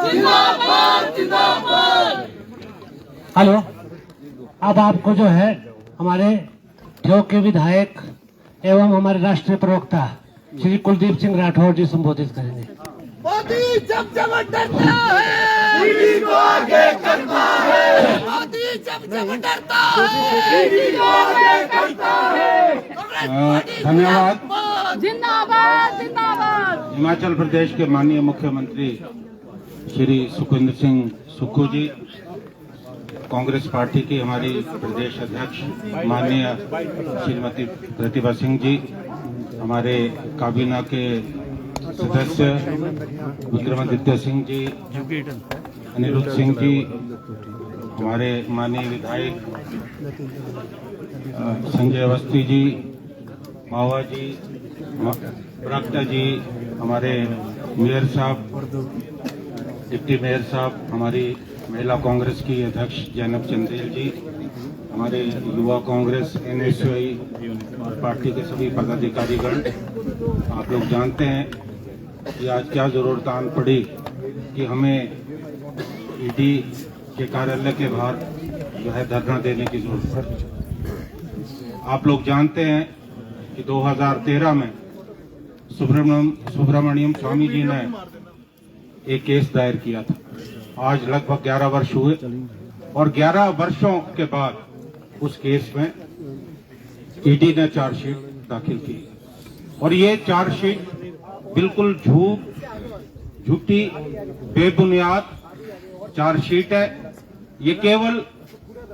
जिंदाबाद जिंदाबाद। हेलो, अब आपको जो है हमारे ठेव के विधायक एवं हमारे राष्ट्रीय प्रवक्ता श्री कुलदीप सिंह राठौर जी संबोधित करेंगे। मोदी जब जब डरता है ईडी को आगे करता है। मोदी जब जब डरता है ईडी को आगे करता है। धन्यवाद। जिंदाबाद जिंदाबाद। हिमाचल प्रदेश के माननीय मुख्यमंत्री श्री सुखविंदर सिंह सुक्खू जी, कांग्रेस पार्टी की हमारी प्रदेश अध्यक्ष माननीय श्रीमती प्रतिभा सिंह जी, हमारे काबीना के सदस्य विक्रमादित्य सिंह जी, अनिरुद्ध सिंह जी, हमारे माननीय विधायक संजय अवस्थी जी, मावा जी, प्रवक्ता जी, हमारे मेयर साहब, डिप्टी मेयर साहब, हमारी महिला कांग्रेस की अध्यक्ष जैनब चंदेल जी, हमारे युवा कांग्रेस एनएसयूआई और पार्टी के सभी पदाधिकारीगण, आप लोग जानते हैं कि आज क्या जरूरत आन पड़ी कि हमें ईडी के कार्यालय के बाहर जो है धरना देने की जरूरत पड़ी। आप लोग जानते हैं कि 2013 में सुब्रमण्यम स्वामी जी ने एक केस दायर किया था। आज लगभग 11 वर्ष हुए और 11 वर्षों के बाद उस केस में ईडी ने चार्जशीट दाखिल की और ये चार्जशीट बिल्कुल झूठी बेबुनियाद चार्जशीट है। ये केवल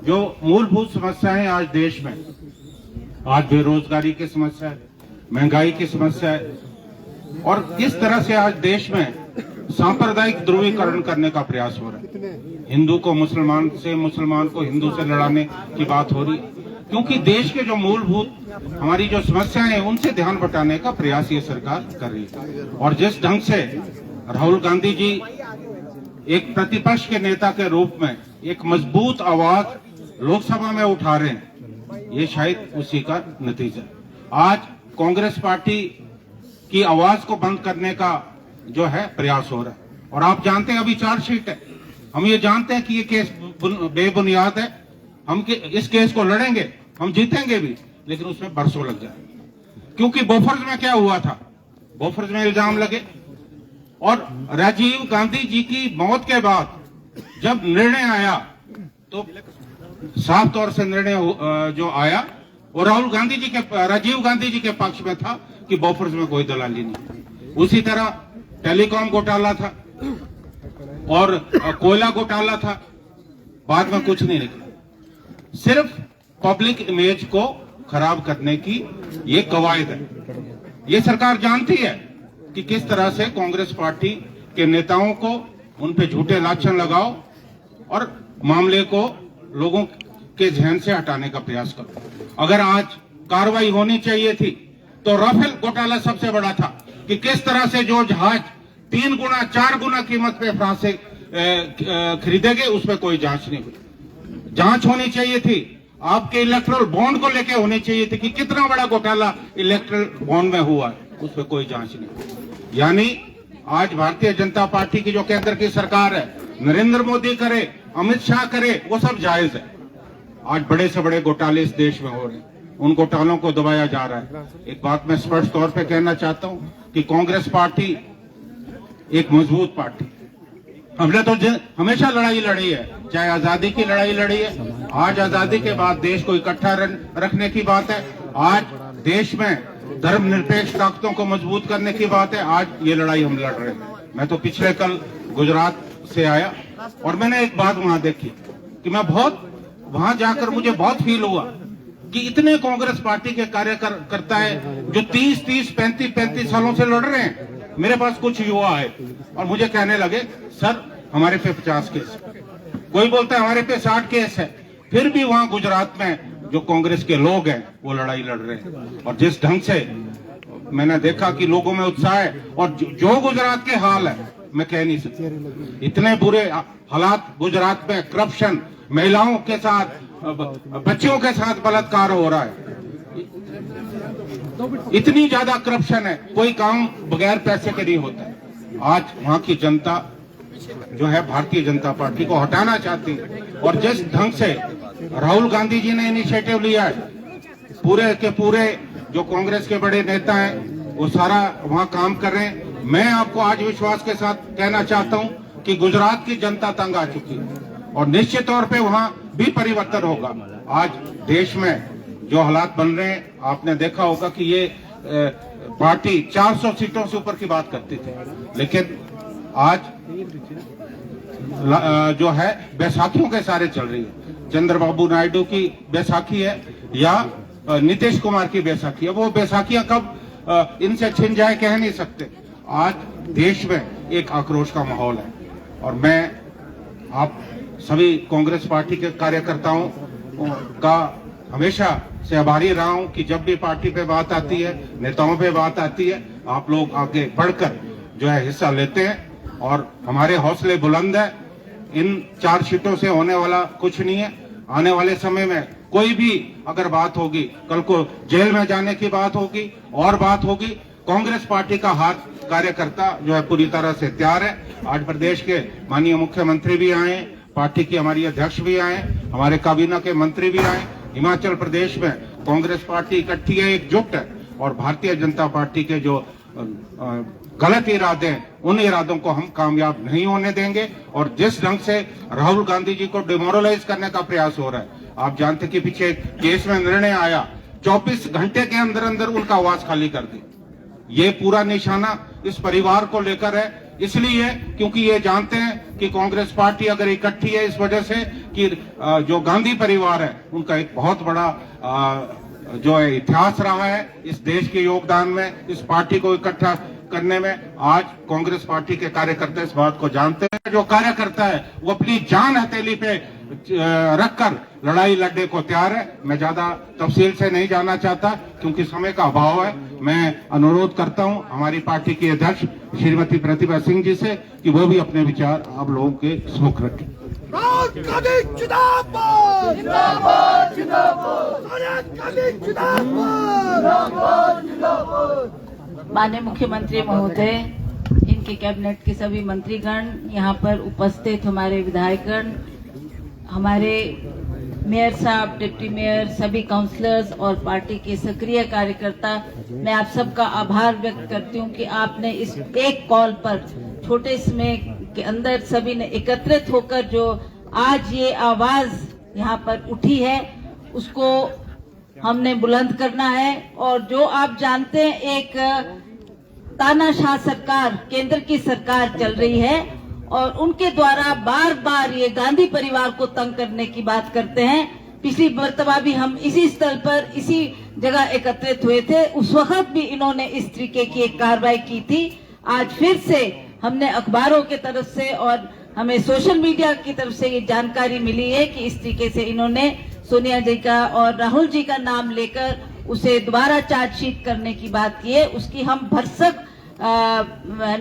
जो मूलभूत समस्याएं आज देश में, आज बेरोजगारी की समस्या है, महंगाई की समस्या है और किस तरह से आज देश में सांप्रदायिक ध्रुवीकरण करने का प्रयास हो रहा है। हिंदू को मुसलमान से, मुसलमान को हिंदू से लड़ाने की बात हो रही है, क्योंकि देश के जो मूलभूत हमारी जो समस्याएं हैं उनसे ध्यान बटाने का प्रयास ये सरकार कर रही है। और जिस ढंग से राहुल गांधी जी एक प्रतिपक्ष के नेता के रूप में एक मजबूत आवाज लोकसभा में उठा रहे हैं, ये शायद उसी का नतीजा। आज कांग्रेस पार्टी की आवाज को बंद करने का जो है प्रयास हो रहा है और आप जानते हैं अभी चार्जशीट है। हम ये जानते हैं कि ये केस बेबुनियाद है। हम इस केस को लड़ेंगे, हम जीतेंगे भी, लेकिन उसमें बरसों लग जाए। क्योंकि बोफर्स में क्या हुआ था, बोफर्स में इल्जाम लगे और राजीव गांधी जी की मौत के बाद जब निर्णय आया तो साफ तौर से निर्णय जो आया वो राजीव गांधी जी के पक्ष में था कि बोफर्स में कोई दलाली नहीं। उसी तरह टेलीकॉम घोटाला था और कोयला घोटाला था, बाद में कुछ नहीं निकला। सिर्फ पब्लिक इमेज को खराब करने की ये कवायद है। ये सरकार जानती है कि किस तरह से कांग्रेस पार्टी के नेताओं को उन पे झूठे लांछन लगाओ और मामले को लोगों के जहन से हटाने का प्रयास करो। अगर आज कार्रवाई होनी चाहिए थी तो राफेल घोटाला सबसे बड़ा था कि किस तरह से जो जहाज 3 गुना 4 गुना कीमत पे फ्रांस से खरीदे गए, उसमें कोई जांच नहीं हुई। जांच होनी चाहिए थी, आपके इलेक्ट्रल बॉन्ड को लेके होनी चाहिए थी कि कितना बड़ा घोटाला इलेक्ट्रल बॉन्ड में हुआ है, उसमें कोई जांच नहीं। यानी आज भारतीय जनता पार्टी की जो केंद्र की सरकार है, नरेंद्र मोदी करे, अमित शाह करे, वो सब जायज है। आज बड़े से बड़े घोटाले इस देश में हो रहे हैं, उन घोटालों को दबाया जा रहा है। एक बात मैं स्पष्ट तौर पे कहना चाहता हूं कि कांग्रेस पार्टी एक मजबूत पार्टी, हमने तो हमेशा लड़ाई लड़ी है, चाहे आजादी की लड़ाई लड़ी है। आज आजादी के बाद देश को इकट्ठा रखने की बात है। आज देश में धर्मनिरपेक्ष ताकतों को मजबूत करने की बात है। आज ये लड़ाई हम लड़ रहे हैं। मैं तो पिछले कल गुजरात से आया और मैंने एक बात वहां देखी कि मैं वहां जाकर मुझे बहुत फील हुआ कि इतने कांग्रेस पार्टी के कार्यकर्ता है जो 30-35 सालों से लड़ रहे हैं। मेरे पास कुछ युवा है और मुझे कहने लगे, सर हमारे पे 50 केस, कोई बोलता है हमारे पे 60 केस है। फिर भी वहां गुजरात में जो कांग्रेस के लोग हैं वो लड़ाई लड़ रहे हैं। और जिस ढंग से मैंने देखा कि लोगों में उत्साह है और जो गुजरात के हाल है मैं कह नहीं सकता। इतने बुरे हालात गुजरात में, करप्शन, महिलाओं के साथ, बच्चियों के साथ बलात्कार हो रहा है, इतनी ज्यादा करप्शन है, कोई काम बगैर पैसे के नहीं होता। आज वहां की जनता जो है भारतीय जनता पार्टी को हटाना चाहती है। और जिस ढंग से राहुल गांधी जी ने इनिशिएटिव लिया है, पूरे के पूरे जो कांग्रेस के बड़े नेता हैं वो सारा वहां काम कर रहे हैं। मैं आपको आज विश्वास के साथ कहना चाहता हूं कि गुजरात की जनता तंग आ चुकी है और निश्चित तौर पे वहां भी परिवर्तन होगा। आज देश में जो हालात बन रहे हैं, आपने देखा होगा कि ये पार्टी 400 सीटों से ऊपर की बात करती थी, लेकिन आज जो है बैसाखियों के सारे चल रही है। चंद्रबाबू नायडू की बैसाखी है या नीतीश कुमार की बैसाखी है, वो बैसाखियां कब इनसे छिन जाए कह नहीं सकते। आज देश में एक आक्रोश का माहौल है और मैं आप सभी कांग्रेस पार्टी के कार्यकर्ताओं का हमेशा से आभारी रहा हूं कि जब भी पार्टी पे बात आती है, नेताओं पे बात आती है, आप लोग आगे बढ़कर जो है हिस्सा लेते हैं और हमारे हौसले बुलंद है। इन 4 सीटों से होने वाला कुछ नहीं है। आने वाले समय में कोई भी अगर बात होगी, कल को जेल में जाने की बात होगी और बात होगी, कांग्रेस पार्टी का हाथ कार्यकर्ता जो है पूरी तरह से तैयार है। आज प्रदेश के माननीय मुख्यमंत्री भी आए, पार्टी की हमारी अध्यक्ष भी आए, हमारे काबीना के मंत्री भी आए। हिमाचल प्रदेश में कांग्रेस पार्टी इकट्ठी है, एकजुट है और भारतीय जनता पार्टी के जो गलत इरादे हैं, उन इरादों को हम कामयाब नहीं होने देंगे। और जिस ढंग से राहुल गांधी जी को डिमोरलाइज करने का प्रयास हो रहा है, आप जानते कि पीछे एक केस में निर्णय आया, 24 घंटे के अंदर अंदर उनका आवास खाली कर दी। ये पूरा निशाना इस परिवार को लेकर है, इसलिए क्योंकि ये जानते हैं कि कांग्रेस पार्टी अगर इकट्ठी है इस वजह से कि जो गांधी परिवार है उनका एक बहुत बड़ा जो है इतिहास रहा है इस देश के योगदान में, इस पार्टी को इकट्ठा करने में। आज कांग्रेस पार्टी के कार्यकर्ता इस बात को जानते हैं। जो कार्यकर्ता है वो अपनी जान हथेली पे रखकर लड़ाई लड़ने को तैयार है। मैं ज्यादा तफसील से नहीं जाना चाहता क्योंकि समय का अभाव है। मैं अनुरोध करता हूं हमारी पार्टी की अध्यक्ष श्रीमती प्रतिभा सिंह जी से कि वो भी अपने विचार आप लोगों के सम्मुख रखें। राहुल गांधी जिंदाबाद जिंदाबाद जिंदाबाद, सोनिया गांधी जिंदाबाद जिंदाबाद। माननीय मुख्यमंत्री महोदय, इनके कैबिनेट के सभी मंत्रीगण, यहाँ पर उपस्थित हमारे विधायकगण, हमारे मेयर साहब, डिप्टी मेयर, सभी काउंसलर्स और पार्टी के सक्रिय कार्यकर्ता, मैं आप सबका आभार व्यक्त करती हूँ कि आपने इस एक कॉल पर छोटे समय के अंदर सभी ने एकत्रित होकर जो आज ये आवाज यहाँ पर उठी है उसको हमने बुलंद करना है। और जो आप जानते हैं एक तानाशाह सरकार, केंद्र की सरकार चल रही है और उनके द्वारा बार बार ये गांधी परिवार को तंग करने की बात करते हैं। पिछली मर्तबा भी हम इसी स्थल पर इसी जगह एकत्रित हुए थे, उस वक्त भी इन्होंने इस तरीके की एक कार्रवाई की थी। आज फिर से हमने अखबारों के तरफ से और हमें सोशल मीडिया की तरफ से ये जानकारी मिली है कि इस तरीके से इन्होंने सोनिया जी का और राहुल जी का नाम लेकर उसे दोबारा चार्जशीट करने की बात की है। उसकी हम भरसक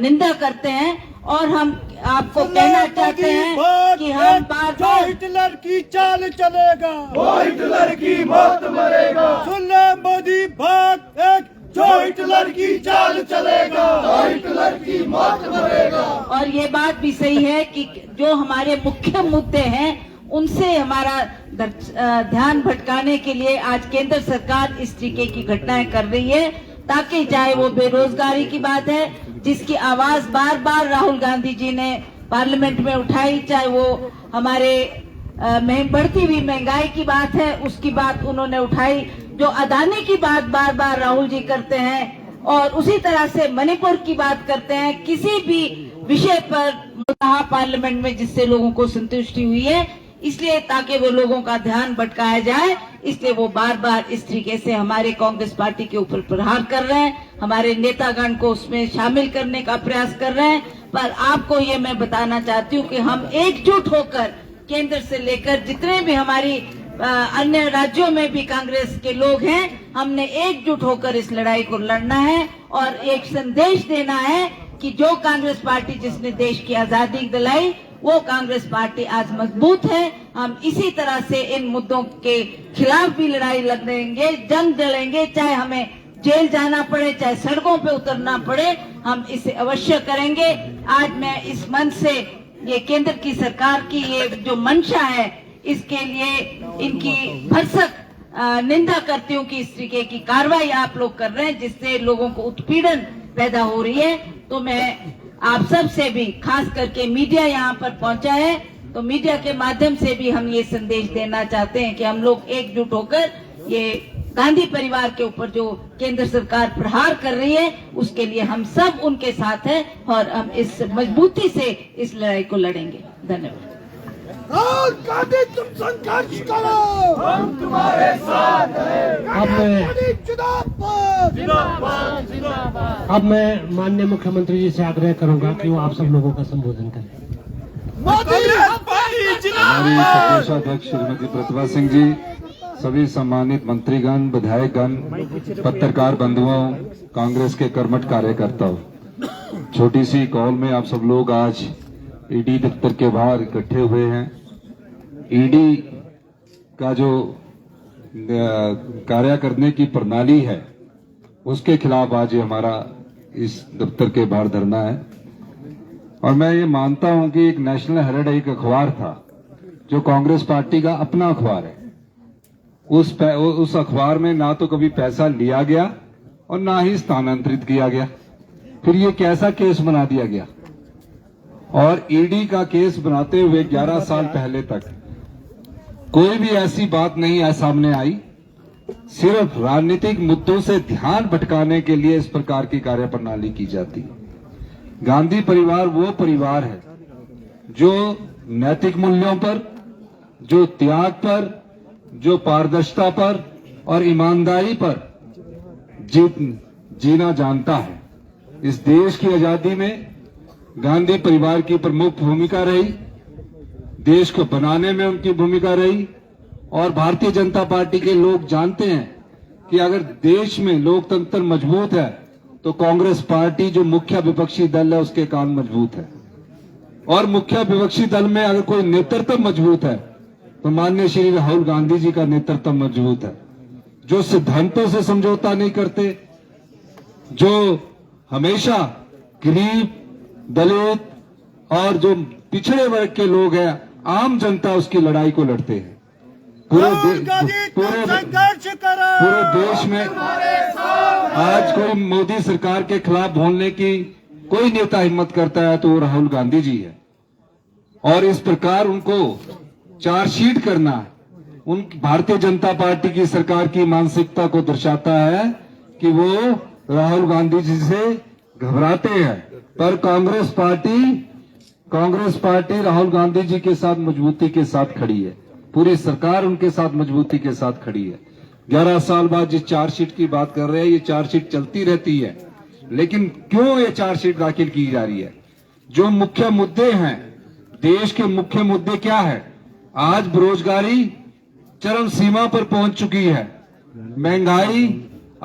निंदा करते हैं और हम आपको कहना चाहते हैं कि हम बार जो हिटलर की चाल चलेगा वो हिटलर की मौत मरेगा। सुन ले मोदी बात एक, जो हिटलर की चाल चलेगा वो हिटलर की मौत मरेगा। और ये बात भी सही है कि जो हमारे मुख्य मुद्दे हैं उनसे हमारा ध्यान भटकाने के लिए आज केंद्र सरकार इस तरीके की घटनाएं कर रही है, ताकि चाहे वो बेरोजगारी की बात है जिसकी आवाज बार बार राहुल गांधी जी ने पार्लियामेंट में उठाई, चाहे वो हमारे बढ़ती हुई महंगाई की बात है उसकी बात उन्होंने उठाई, जो अदानी की बात बार बार राहुल जी करते हैं और उसी तरह से मणिपुर की बात करते हैं। किसी भी विषय पर कहा पार्लियामेंट में जिससे लोगों को संतुष्टि हुई है, इसलिए ताकि वो लोगों का ध्यान भटकाया जाए, इसलिए वो बार बार इस तरीके से हमारे कांग्रेस पार्टी के ऊपर प्रहार कर रहे हैं, हमारे नेतागण को उसमें शामिल करने का प्रयास कर रहे हैं। पर आपको ये मैं बताना चाहती हूँ कि हम एकजुट होकर केंद्र से लेकर जितने भी हमारी अन्य राज्यों में भी कांग्रेस के लोग हैं, हमने एकजुट होकर इस लड़ाई को लड़ना है और एक संदेश देना है कि जो कांग्रेस पार्टी जिसने देश की आजादी दिलाई वो कांग्रेस पार्टी आज मजबूत है। हम इसी तरह से इन मुद्दों के खिलाफ भी लड़ाई लड़ेंगे, जंग लड़ेंगे, चाहे हमें जेल जाना पड़े, चाहे सड़कों पे उतरना पड़े, हम इसे अवश्य करेंगे। आज मैं इस मंच से ये केंद्र की सरकार की ये जो मंशा है, इसके लिए इनकी भरसक निंदा करती हूँ कि इस तरीके की कार्रवाई आप लोग कर रहे हैं, जिससे लोगों को उत्पीड़न पैदा हो रही है। तो मैं आप सब से भी, खास करके मीडिया यहाँ पर पहुंचा है, तो मीडिया के माध्यम से भी हम ये संदेश देना चाहते हैं कि हम लोग एकजुट होकर ये गांधी परिवार के ऊपर जो केंद्र सरकार प्रहार कर रही है, उसके लिए हम सब उनके साथ हैं और हम इस मजबूती से इस लड़ाई को लड़ेंगे। धन्यवाद। और गांधी तुम संघर्ष करो, हम तुम्हारे साथ हैं। अब मैं जिंदाबाद। अब मैं माननीय मुख्यमंत्री जी से आग्रह करूंगा कि वो आप सब लोगों का संबोधन करें। हमारी प्रदेशाध्यक्ष श्रीमती प्रतिभा सिंह जी, सभी सम्मानित मंत्रीगण, विधायकगण, पत्रकार बंधुओं, कांग्रेस के कर्मठ कार्यकर्ताओं, छोटी सी कॉल में आप सब लोग आज ईडी दफ्तर के बाहर इकट्ठे हुए हैं। ईडी का जो कार्य करने की प्रणाली है, उसके खिलाफ आज ये हमारा इस दफ्तर के बाहर धरना है। और मैं ये मानता हूं कि एक नेशनल हेराल्ड एक अखबार था जो कांग्रेस पार्टी का अपना अखबार है। उस अखबार में ना तो कभी पैसा लिया गया और ना ही स्थानांतरित किया गया। फिर ये कैसा केस बना दिया गया? और ईडी का केस बनाते हुए 11 साल पहले तक कोई भी ऐसी बात नहीं सामने आई। सिर्फ राजनीतिक मुद्दों से ध्यान भटकाने के लिए इस प्रकार की कार्यप्रणाली की जाती है। गांधी परिवार वो परिवार है जो नैतिक मूल्यों पर, जो त्याग पर, जो पारदर्शिता पर और ईमानदारी पर जीना जानता है। इस देश की आजादी में गांधी परिवार की प्रमुख भूमिका रही, देश को बनाने में उनकी भूमिका रही। और भारतीय जनता पार्टी के लोग जानते हैं कि अगर देश में लोकतंत्र मजबूत है तो कांग्रेस पार्टी जो मुख्य विपक्षी दल है उसके काम मजबूत है। और मुख्य विपक्षी दल में अगर कोई नेतृत्व मजबूत है तो माननीय श्री राहुल गांधी जी का नेतृत्व मजबूत है, जो सिद्धांतों से समझौता नहीं करते, जो हमेशा गरीब, दलित और जो पिछड़े वर्ग के लोग हैं, आम जनता उसकी लड़ाई को लड़ते हैं। पूरे देश में आज कोई मोदी सरकार के खिलाफ बोलने की कोई नेता हिम्मत करता है तो वो राहुल गांधी जी है। और इस प्रकार उनको चार्जशीट करना उन भारतीय जनता पार्टी की सरकार की मानसिकता को दर्शाता है कि वो राहुल गांधी जी से घबराते हैं। पर कांग्रेस पार्टी राहुल गांधी जी के साथ मजबूती के साथ खड़ी है। पूरी सरकार उनके साथ मजबूती के साथ खड़ी है। 11 साल बाद जिस चार्जशीट की बात कर रहे हैं, ये चार्जशीट चलती रहती है, लेकिन क्यों ये चार्जशीट दाखिल की जा रही है? जो मुख्य मुद्दे हैं, देश के मुख्य मुद्दे क्या है? आज बेरोजगारी चरम सीमा पर पहुंच चुकी है, महंगाई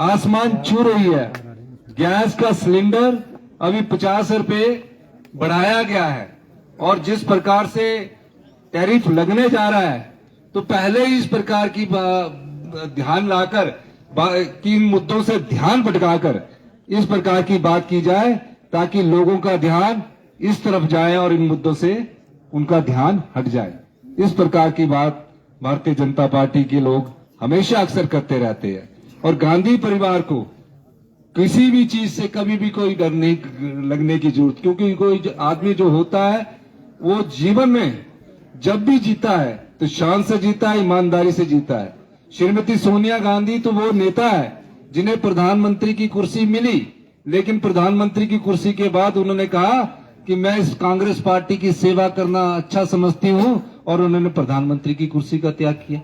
आसमान छू रही है, गैस का सिलेंडर अभी 50 रुपए बढ़ाया गया है। और जिस प्रकार से टैरिफ लगने जा रहा है, तो पहले ही इस प्रकार की ध्यान लाकर इन मुद्दों से ध्यान भटकाकर इस प्रकार की बात की जाए ताकि लोगों का ध्यान इस तरफ जाए और इन मुद्दों से उनका ध्यान हट जाए। इस प्रकार की बात भारतीय जनता पार्टी के लोग हमेशा अक्सर करते रहते हैं। और गांधी परिवार को किसी भी चीज से कभी भी कोई डर नहीं लगने की जरूरत, क्योंकि कोई आदमी जो होता है वो जीवन में जब भी जीता है तो शान से जीता है, ईमानदारी से जीता है। श्रीमती सोनिया गांधी तो वो नेता है जिन्हें प्रधानमंत्री की कुर्सी मिली, लेकिन प्रधानमंत्री की कुर्सी के बाद उन्होंने कहा कि मैं इस कांग्रेस पार्टी की सेवा करना अच्छा समझती हूं, और उन्होंने प्रधानमंत्री की कुर्सी का त्याग किया।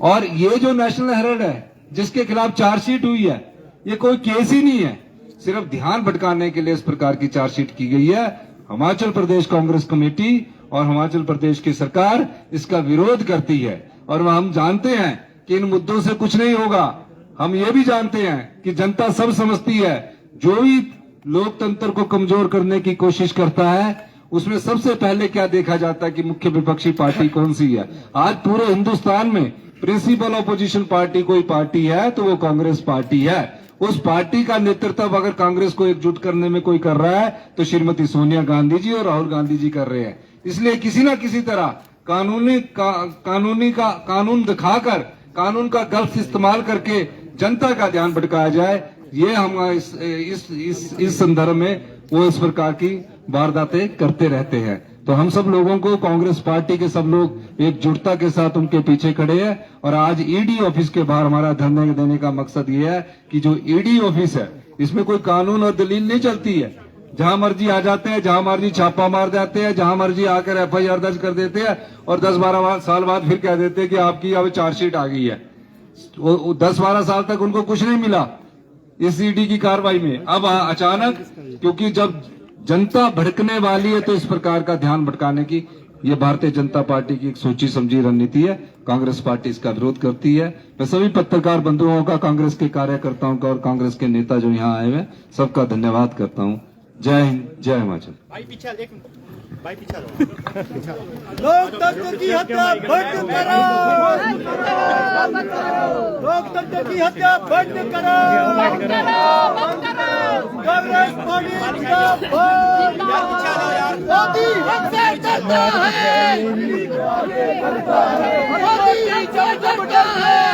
और ये जो नेशनल हेराल्ड है जिसके खिलाफ चार्जशीट हुई है, ये कोई केस ही नहीं है, सिर्फ ध्यान भटकाने के लिए इस प्रकार की चार्जशीट की गई है। हिमाचल प्रदेश कांग्रेस कमेटी और हिमाचल प्रदेश की सरकार इसका विरोध करती है। और हम जानते हैं कि इन मुद्दों से कुछ नहीं होगा। हम ये भी जानते हैं कि जनता सब समझती है, जो भी लोकतंत्र को कमजोर करने की कोशिश करता है उसमें सबसे पहले क्या देखा जाता है कि मुख्य विपक्षी पार्टी कौन सी है। आज पूरे हिंदुस्तान में प्रिंसिपल ऑपोजिशन पार्टी कोई पार्टी है तो वो कांग्रेस पार्टी है। उस पार्टी का नेतृत्व अगर कांग्रेस को एकजुट करने में कोई कर रहा है तो श्रीमती सोनिया गांधी जी और राहुल गांधी जी कर रहे हैं। इसलिए किसी ना किसी तरह कानून दिखाकर, कानून का गलत इस्तेमाल करके जनता का ध्यान भटकाया जाए, ये हम इस संदर्भ में वो इस प्रकार की वारदातें करते रहते हैं। तो हम सब लोगों को, कांग्रेस पार्टी के सब लोग एकजुटता के साथ उनके पीछे खड़े हैं। और आज ईडी ऑफिस के बाहर हमारा धरने देने का मकसद ये है कि जो ईडी ऑफिस है इसमें कोई कानून और दलील नहीं चलती है। जहां मर्जी आ जाते हैं, जहां मर्जी छापा मार जाते हैं, जहां मर्जी आकर एफआईआर दर्ज कर देते हैं और 10-12 साल बाद फिर कह देते हैं कि आपकी अब चार्जशीट आ गई है। 10-12 साल तक उनको कुछ नहीं मिला इस ईडी की कार्रवाई में। अब अचानक, क्योंकि जब जनता भड़कने वाली है तो इस प्रकार का ध्यान भटकाने की ये भारतीय जनता पार्टी की एक सोची समझी रणनीति है। कांग्रेस पार्टी इसका विरोध करती है। मैं सभी पत्रकार बंधुओं का, कांग्रेस के कार्यकर्ताओं का और कांग्रेस के नेता जो यहाँ आए हुए सबका धन्यवाद करता हूँ। जय हिंद, जय हिमाचल। लोकतंत्र की हत्या बंद करो, लोकतंत्र की हत्या बंद करो, कांग्रेस पार्टी मोदी हमसे डरता है, मोदी जब डरता है,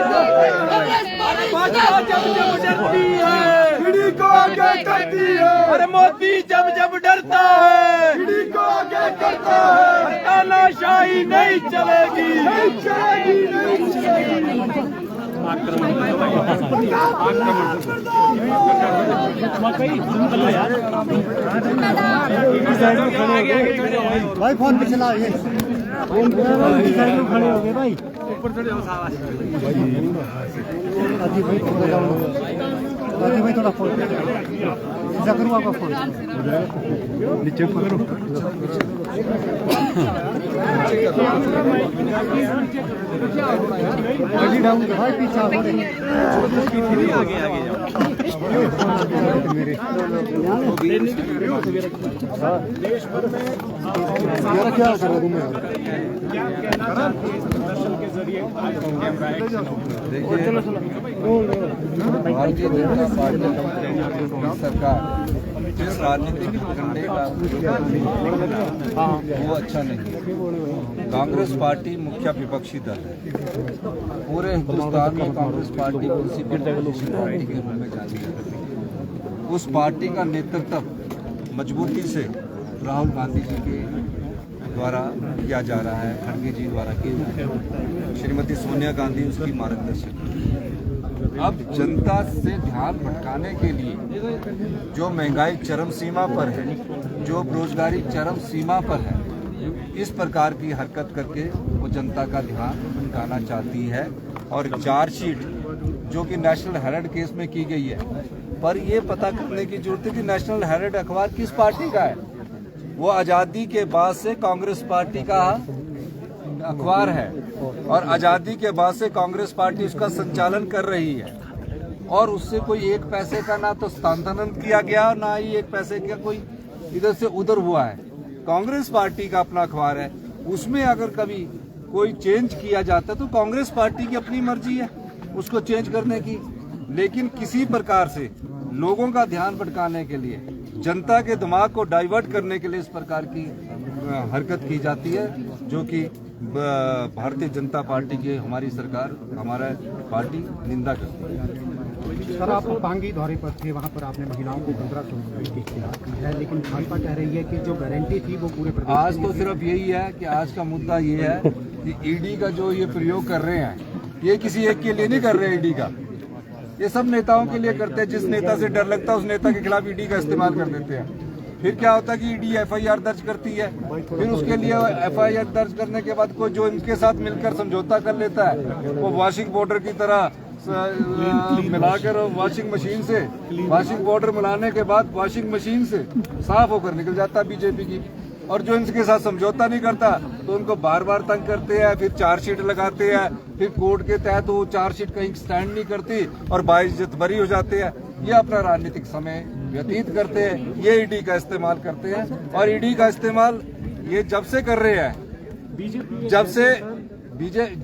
कांग्रेस पार्टी जब डरती है, ईडी को आगे करती है। अरे मोदी जब डरता है, ईडी को आगे करता है, तानाशाही नहीं चलेगी, नहीं चलेगी, नहीं चलेगी। भाई फोन पे चला ये खड़े हो गए भाई, ऊपर चढ़े हो भाई थोड़ा फोन करूँ आपका फोन नीचे करो। भाई पीछा हो रही आगे मेरे क्या करा दूं मैं। भारतीय जनता पार्टी सरकार जिस राजनीतिक एजेंडे का वो अच्छा नहीं। कांग्रेस पार्टी मुख्य विपक्षी दल है। पूरे हिंदुस्तान में कांग्रेस पार्टी को किसी अपोजिशन पार्टी के रूप में जानी जाती है। उस पार्टी का नेतृत्व मजबूती से राहुल गांधी जी के द्वारा किया जा रहा है, खड़गे जी द्वारा किया जा रहा है, श्रीमती सोनिया गांधी उसकी मार्गदर्शक। अब जनता से ध्यान भटकाने के लिए जो महंगाई चरम सीमा पर है, जो बेरोजगारी चरम सीमा पर है, इस प्रकार की हरकत करके वो जनता का ध्यान भटकाना चाहती है। और चार्जशीट जो कि नेशनल हेराल्ड केस में की गई है, पर ये पता करने की जरूरत है कि नेशनल हेराल्ड अखबार किस पार्टी का है। वो आज़ादी के बाद से कांग्रेस पार्टी का अखबार है और आज़ादी के बाद से कांग्रेस पार्टी उसका संचालन कर रही है और उससे कोई एक पैसे का ना तो स्थानांतरण किया गया, ना ही एक पैसे का कोई इधर से उधर हुआ है। कांग्रेस पार्टी का अपना अखबार है, उसमें अगर कभी कोई चेंज किया जाता है तो कांग्रेस पार्टी की अपनी मर्जी है उसको चेंज करने की। लेकिन किसी प्रकार से लोगों का ध्यान भटकाने के लिए, जनता के दिमाग को डाइवर्ट करने के लिए इस प्रकार की हरकत की जाती है, जो कि भारतीय जनता पार्टी की हमारी सरकार, हमारा पार्टी निंदा करती है। सर, आप पांगी दौरे पर थे, वहाँ पर आपने महिलाओं को 1500 रुपये की खिलाफ की है, लेकिन भाजपा कह रही है कि जो गारंटी थी वो पूरे प्रदेश। आज तो सिर्फ यही है कि आज का मुद्दा ये है कि ईडी का जो ये प्रयोग कर रहे हैं, ये किसी एक के लिए नहीं कर रहे हैं। ईडी का ये सब नेताओं के लिए करते हैं। जिस नेता से डर लगता है उस नेता के खिलाफ ईडी का इस्तेमाल कर देते हैं। फिर क्या होता है कि ईडी एफआईआर दर्ज करती है, फिर उसके लिए एफआईआर दर्ज करने के बाद कोई जो इनके साथ मिलकर समझौता कर लेता है, वो वॉशिंग पाउडर की तरह मिलाकर वॉशिंग मशीन से, वॉशिंग पाउडर मिलाने के बाद वॉशिंग मशीन से साफ होकर निकल जाता है बीजेपी की। और जो इनके साथ समझौता नहीं करता तो उनको बार बार तंग करते हैं, फिर चार्जशीट लगाते हैं, फिर कोर्ट के तहत वो चार्जशीट कहीं स्टैंड नहीं करती और बाइज्जत बरी हो जाते हैं। ये अपना राजनीतिक समय व्यतीत करते हैं, ये ईडी का इस्तेमाल करते हैं। और ईडी का इस्तेमाल ये जब से कर रहे हैं, जब से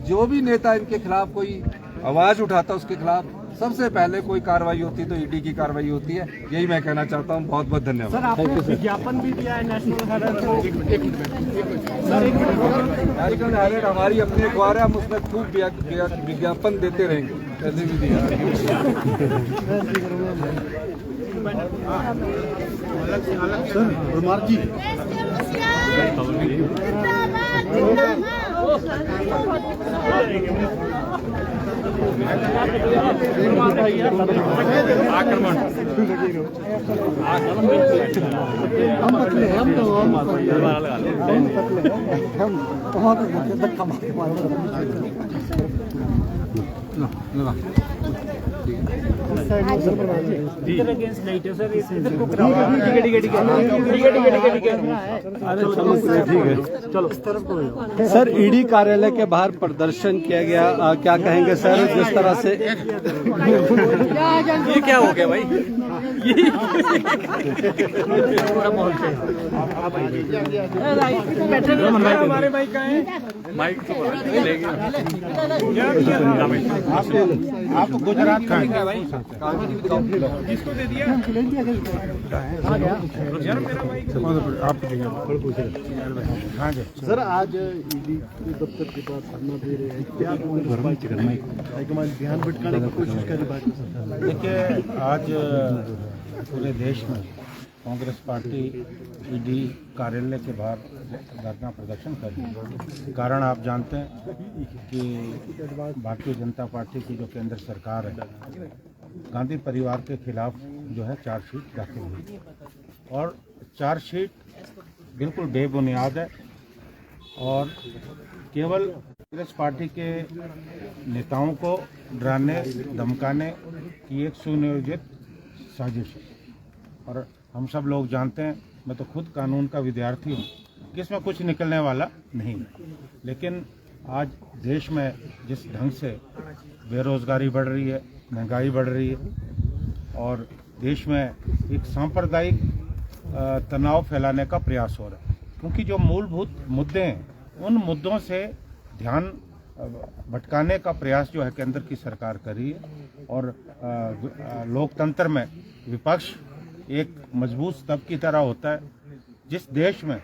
जो भी नेता इनके खिलाफ कोई आवाज उठाता उसके खिलाफ सबसे पहले कोई कार्रवाई होती तो ईडी की कार्रवाई होती है। यही मैं कहना चाहता हूँ। बहुत बहुत धन्यवाद। सर आपने विज्ञापन भी दिया है नेशनल हेराल्ड को। नेशनल हेराल्ड हमारी अपनी अखबार है, हम उसमें खूब विज्ञापन देते रहेंगे। पहले भी दिया। सर परमार जी सर ईडी कार्यालय के बाहर प्रदर्शन किया गया, क्या कहेंगे सर जिस तरह से? ये क्या हो गया भाई? हमारे भाई का है माइक आप गुजरात का हैं भाई किसको दे दिया? यार मेरा माइक हाँ जी। सर आज ईडी के दफ्तर के पास धरना दे रहे हैं, क्या हाईकमान ध्यान भटकाने की कोशिश कर रही है? देखिए, आज पूरे देश में कांग्रेस पार्टी ईडी कार्यालय के बाहर धरना प्रदर्शन कर रही है। कारण आप जानते हैं कि भारतीय जनता पार्टी की जो केंद्र सरकार है, गांधी परिवार के खिलाफ जो है चार्जशीट दाखिल हुई और चार्जशीट बिल्कुल बेबुनियाद है और केवल कांग्रेस पार्टी के नेताओं को डराने धमकाने की एक सुनियोजित साजिश है। और हम सब लोग जानते हैं, मैं तो खुद कानून का विद्यार्थी हूँ कि इसमें कुछ निकलने वाला नहीं है। लेकिन आज देश में जिस ढंग से बेरोजगारी बढ़ रही है, महंगाई बढ़ रही है और देश में एक सांप्रदायिक तनाव फैलाने का प्रयास हो रहा है, क्योंकि जो मूलभूत मुद्दे हैं उन मुद्दों से ध्यान भटकाने का प्रयास जो है केंद्र की सरकार कर रही है। और लोकतंत्र में विपक्ष एक मजबूत स्तंभ की तरह होता है। जिस देश में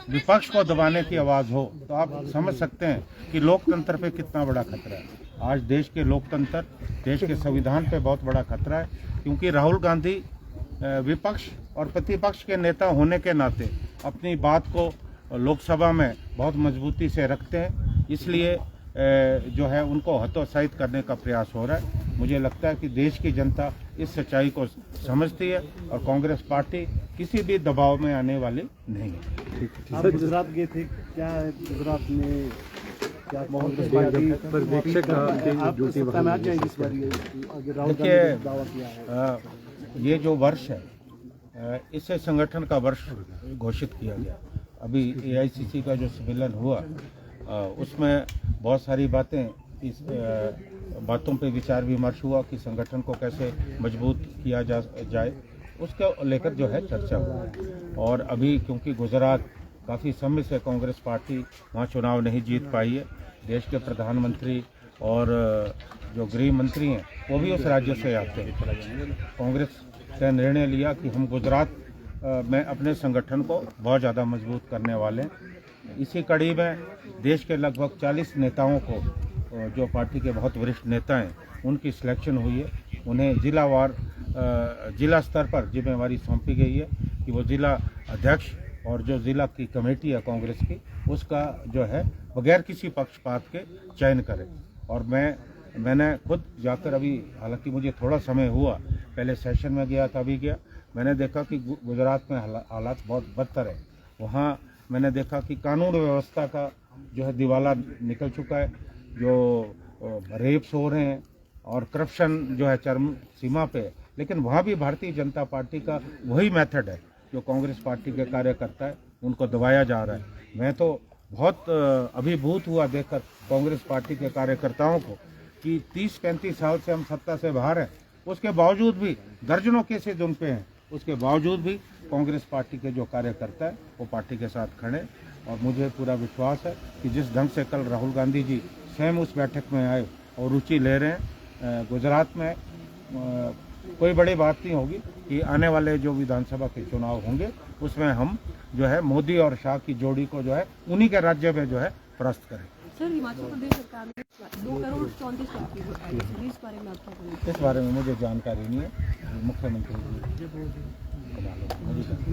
विपक्ष को दबाने की आवाज़ हो तो आप समझ सकते हैं कि लोकतंत्र पे कितना बड़ा खतरा है। आज देश के लोकतंत्र, देश के संविधान पे बहुत बड़ा खतरा है, क्योंकि राहुल गांधी विपक्ष और प्रतिपक्ष के नेता होने के नाते अपनी बात को लोकसभा में बहुत मजबूती से रखते हैं। इसलिए जो है उनको हतोत्साहित करने का प्रयास हो रहा है। मुझे लगता है कि देश की जनता इस सच्चाई को समझती है और कांग्रेस पार्टी किसी भी दबाव में आने वाली नहीं है। आप गुजरात गए थे, क्या गुजरात में क्या देखिए, ये जो वर्ष है इससे संगठन का वर्ष घोषित किया गया। अभी एआईसीसी का जो सम्मेलन हुआ उसमें बहुत सारी बातें, इस बातों पे विचार विमर्श हुआ कि संगठन को कैसे मजबूत किया जाए, उसको लेकर जो है चर्चा हुई। और अभी क्योंकि गुजरात काफ़ी समय से कांग्रेस पार्टी वहाँ चुनाव नहीं जीत पाई है, देश के प्रधानमंत्री और जो गृह मंत्री हैं वो भी उस राज्य से आते हैं। कांग्रेस ने निर्णय लिया कि हम गुजरात में अपने संगठन को बहुत ज़्यादा मजबूत करने वाले हैं। इसी कड़ी में देश के लगभग 40 नेताओं को, जो पार्टी के बहुत वरिष्ठ नेता हैं, उनकी सिलेक्शन हुई है। उन्हें जिला स्तर पर जिम्मेवारी सौंपी गई है कि वो जिला अध्यक्ष और जो जिला की कमेटी है कांग्रेस की, उसका जो है बगैर किसी पक्षपात के चयन करें। और मैंने खुद जाकर, अभी हालांकि मुझे थोड़ा समय हुआ, पहले सेशन में गया था, अभी गया, मैंने देखा कि गुजरात में हालात बहुत बदतर है। वहाँ मैंने देखा कि कानून व्यवस्था का जो है दिवाला निकल चुका है, जो रेप्स हो रहे हैं और करप्शन जो है चरम सीमा पे है। लेकिन वहाँ भी भारतीय जनता पार्टी का वही मेथड है जो कांग्रेस पार्टी के कार्यकर्ता है, उनको दबाया जा रहा है। मैं तो बहुत अभिभूत हुआ देखकर कांग्रेस पार्टी के कार्यकर्ताओं को कि 30-35 साल से हम सत्ता से बाहर हैं, उसके बावजूद भी दर्जनों केसेज उन पे हैं, उसके बावजूद भी कांग्रेस पार्टी के जो कार्यकर्ता है वो पार्टी के साथ खड़े। और मुझे पूरा विश्वास है कि जिस ढंग से कल राहुल गांधी जी स्वयं उस बैठक में आए और रुचि ले रहे हैं, गुजरात में कोई बड़ी बात नहीं होगी कि आने वाले जो विधानसभा के चुनाव होंगे उसमें हम जो है मोदी और शाह की जोड़ी को जो है उन्हीं के राज्य में जो है परास्त करें। सर, हिमाचल प्रदेश सरकार ने 2 करोड़ 34 लाख की घोटाले की, इस बारे में आप क्या कहेंगे? इस बारे में मुझे जानकारी नहीं है, मुख्यमंत्री जी को मालूम है।